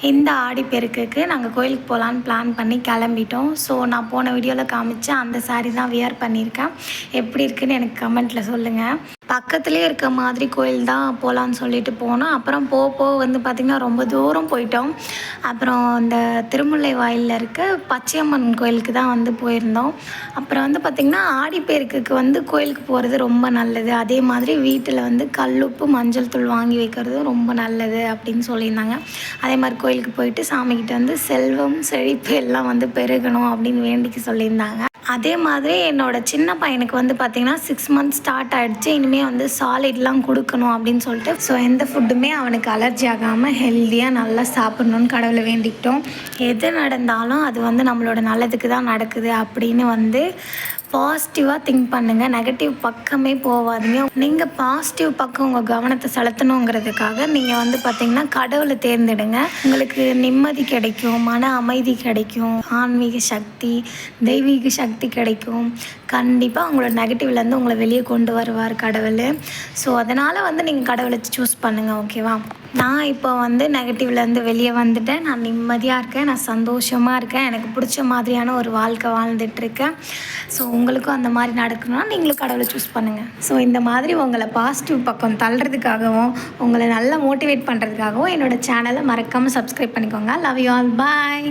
இந்த ஆடிப்பெருக்குக்கு நாங்கள் கோயிலுக்கு போகலான்னு பிளான் பண்ணி கிளம்பிட்டோம். ஸோ நான் போன வீடியோவில் காமிச்சேன் அந்த சாரீ தான் வியர் பண்ணியிருக்கேன். எப்படி இருக்குன்னு எனக்கு கமெண்ட்டில் சொல்லுங்கள். பக்கத்துலேயே இருக்க மாதிரி கோயில் தான் போகலான்னு சொல்லிட்டு போனோம். அப்புறம் போக வந்து பார்த்திங்கன்னா ரொம்ப தூரம் போயிட்டோம். அப்புறம் இந்த திருமுல்லை வாயிலில் இருக்க பச்சையம்மன் கோயிலுக்கு தான் வந்து போயிருந்தோம். அப்புறம் வந்து பார்த்திங்கன்னா ஆடிப்பெருக்குக்கு வந்து கோயிலுக்கு போகிறது ரொம்ப நல்லது. அதே மாதிரி வீட்டில் வந்து கல்லுப்பு மஞ்சள் தூள் வாங்கி வைக்கிறது ரொம்ப நல்லது அப்படின்னு சொல்லியிருந்தாங்க. அதே மாதிரி கோயிலுக்கு போயிட்டு சாமிக்கிட்ட வந்து செல்வம் செழிப்பு எல்லாம் வந்து பெருகணும் அப்படின்னு வேண்டிக்க சொல்லியிருந்தாங்க. அதே மாதிரி என்னோடய சின்ன பையனுக்கு வந்து பார்த்திங்கன்னா 6 மந்த்ஸ் ஸ்டார்ட் ஆகிடுச்சு. இனிமேல் வந்து சாலிட்லாம் கொடுக்கணும் அப்படின்னு சொல்லிட்டு ஸோ எந்த ஃபுட்டுமே அவனுக்கு அலர்ஜி ஆகாமல் ஹெல்த்தியாக நல்லா சாப்பிட்ணுன்னு கடவுளை வேண்டிக்கிட்டோம். எது நடந்தாலும் அது வந்து நம்மளோட நல்லதுக்கு தான் நடக்குது அப்படின்னு வந்து பாசிட்டிவாக திங்க் பண்ணுங்கள். நெகட்டிவ் பக்கமே போகாதீங்க. நீங்கள் பாசிட்டிவ் பக்கம் உங்கள் கவனத்தை செலுத்தணுங்கிறதுக்காக நீங்கள் வந்து பார்த்திங்கன்னா கடவுளை தேர்ந்தெடுங்க. உங்களுக்கு நிம்மதி கிடைக்கும், மன அமைதி கிடைக்கும், ஆன்மீக சக்தி, தெய்வீக சக்தி கிடைக்கும். கண்டிப்பாக உங்களோட நெகட்டிவ்லேருந்து உங்களை வெளியே கொண்டு வருவார் கடவுள். ஸோ அதனால் வந்து நீங்கள் கடவுளை சூஸ் பண்ணுங்கள். ஓகேவா? நான் இப்போ வந்து நெகட்டிவ்லேருந்து வெளியே வந்துட்டேன். நான் நிம்மதியாக இருக்கேன், நான் சந்தோஷமாக இருக்கேன், எனக்கு பிடிச்ச மாதிரியான ஒரு வாழ்க்கை வாழ்ந்துட்டுருக்கேன். ஸோ உங்களுக்கும் அந்த மாதிரி நடக்கணும்னா நீங்களும் கடவுளை சூஸ் பண்ணுங்கள். ஸோ இந்த மாதிரி உங்களை பாசிட்டிவ் பக்கம் தள்ளுறதுக்காகவும் உங்களை நல்லா மோட்டிவேட் பண்ணுறதுக்காகவும் என்னோடய சேனலை மறக்காமல் சப்ஸ்கிரைப் பண்ணிக்கோங்க. Love you all. பாய்.